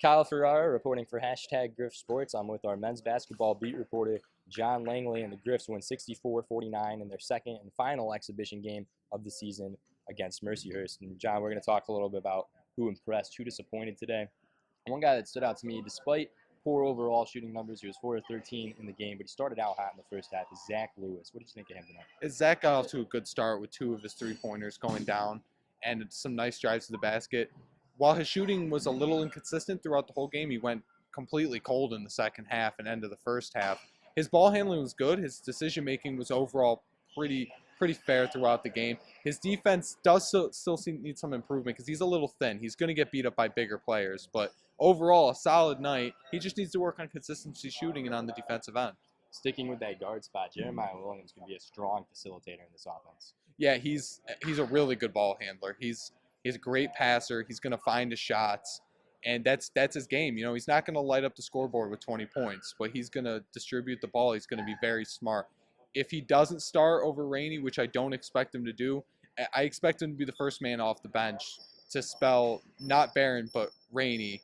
Kyle Ferrara reporting for hashtag Griff Sports. I'm with our men's basketball beat reporter, John Langley, and the Griffs win 64-49 in their second and final exhibition game of the season against Mercyhurst. And John, we're going to talk a little bit about who impressed, who disappointed today. One guy that stood out to me, despite poor overall shooting numbers, he was 4 of 13 in the game, but he started out hot in the first half, is Zach Lewis. What did you think of him tonight? Zach got off to a good start with 2 of his 3-pointers going down and some nice drives to the basket. While his shooting was a little inconsistent throughout the whole game, he went completely cold in the second half and end of the first half. His ball handling was good. His decision-making was overall pretty fair throughout the game. His defense does still need some improvement because he's a little thin. He's going to get beat up by bigger players, but overall, a solid night. He just needs to work on consistency shooting and on the defensive end. Sticking with that guard spot, Jeremiah Williams could be a strong facilitator in this offense. Yeah, he's a really good ball handler. He's a great passer. He's going to find his shots, and that's his game. You know, he's not going to light up the scoreboard with 20 points, but he's going to distribute the ball. He's going to be very smart. If he doesn't start over Rainey, which I don't expect him to do, I expect him to be the first man off the bench to spell not Barron but Rainey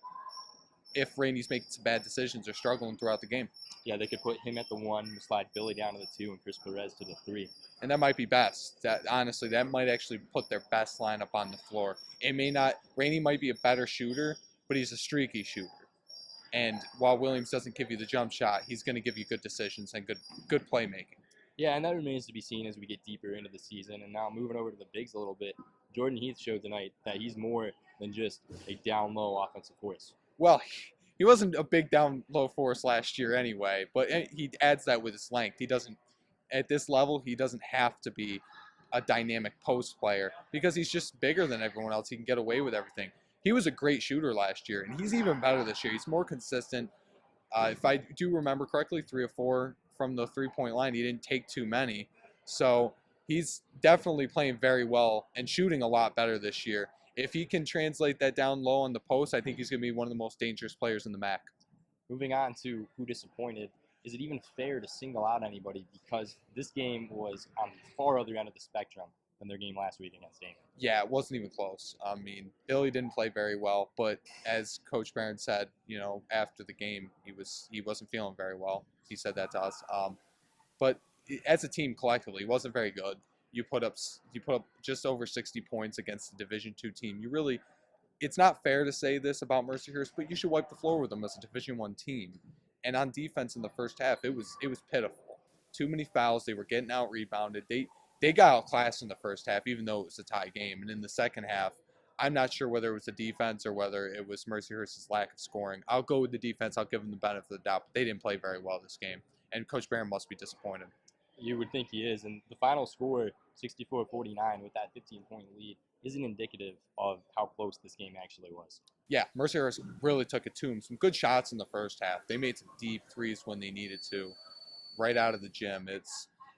if Rainey's making some bad decisions or struggling throughout the game. Yeah, they could put him at the 1, slide Billy down to the 2, and Chris Perez to the 3. And that might be best. Honestly, that might actually put their best lineup on the floor. It may not. Rainey might be a better shooter, but he's a streaky shooter. And while Williams doesn't give you the jump shot, he's going to give you good decisions and good playmaking. Yeah, and that remains to be seen as we get deeper into the season. And now moving over to the bigs a little bit, Jordan Heath showed tonight that he's more than just a down-low offensive force. Well, he wasn't a big down-low force last year anyway, but he adds that with his length. He doesn't, at this level, he doesn't have to be a dynamic post player because he's just bigger than everyone else. He can get away with everything. He was a great shooter last year, and he's even better this year. He's more consistent. If I do remember correctly, 3 or 4 from the three-point line. He didn't take too many. So he's definitely playing very well and shooting a lot better this year. If he can translate that down low on the post, I think he's going to be one of the most dangerous players in the MAC. Moving on to who disappointed, is it even fair to single out anybody because this game was on the far other end of the spectrum than their game last week against Damon? Yeah, it wasn't even close. I mean, Billy didn't play very well, but as Coach Barron said, you know, after the game, he wasn't feeling very well. He said that to us. But as a team collectively, it wasn't very good. You put up just over 60 points against the Division II team. It's not fair to say this about Mercyhurst, but you should wipe the floor with them as a Division I team. And on defense in the first half, it was pitiful. Too many fouls. They were getting out rebounded. They got outclassed in the first half, even though it was a tie game. And in the second half, I'm not sure whether it was the defense or whether it was Mercyhurst's lack of scoring. I'll go with the defense. I'll give them the benefit of the doubt. But they didn't play very well this game. And Coach Barron must be disappointed. You would think he is. And the final score, 64-49, with that 15-point lead, isn't indicative of how close this game actually was. Yeah, Mercyhurst really took it to him. Some good shots in the first half. They made some deep threes when they needed to, right out of the gym.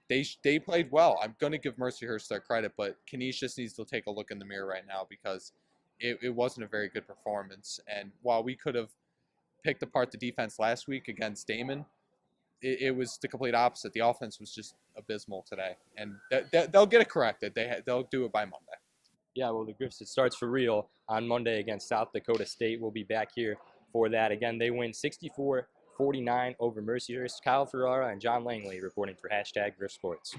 They played well. I'm going to give Mercyhurst their credit, but Kanish just needs to take a look in the mirror right now because it wasn't a very good performance. And while we could have picked apart the defense last week against Damon, it was the complete opposite. The offense was just abysmal today, and they'll get it corrected. They'll do it by Monday. Yeah, well, the Griffs, it starts for real on Monday against South Dakota State. We'll be back here for that. Again, they win 64-49 over Mercyhurst. Kyle Ferrara and John Langley reporting for hashtag Griff Sports.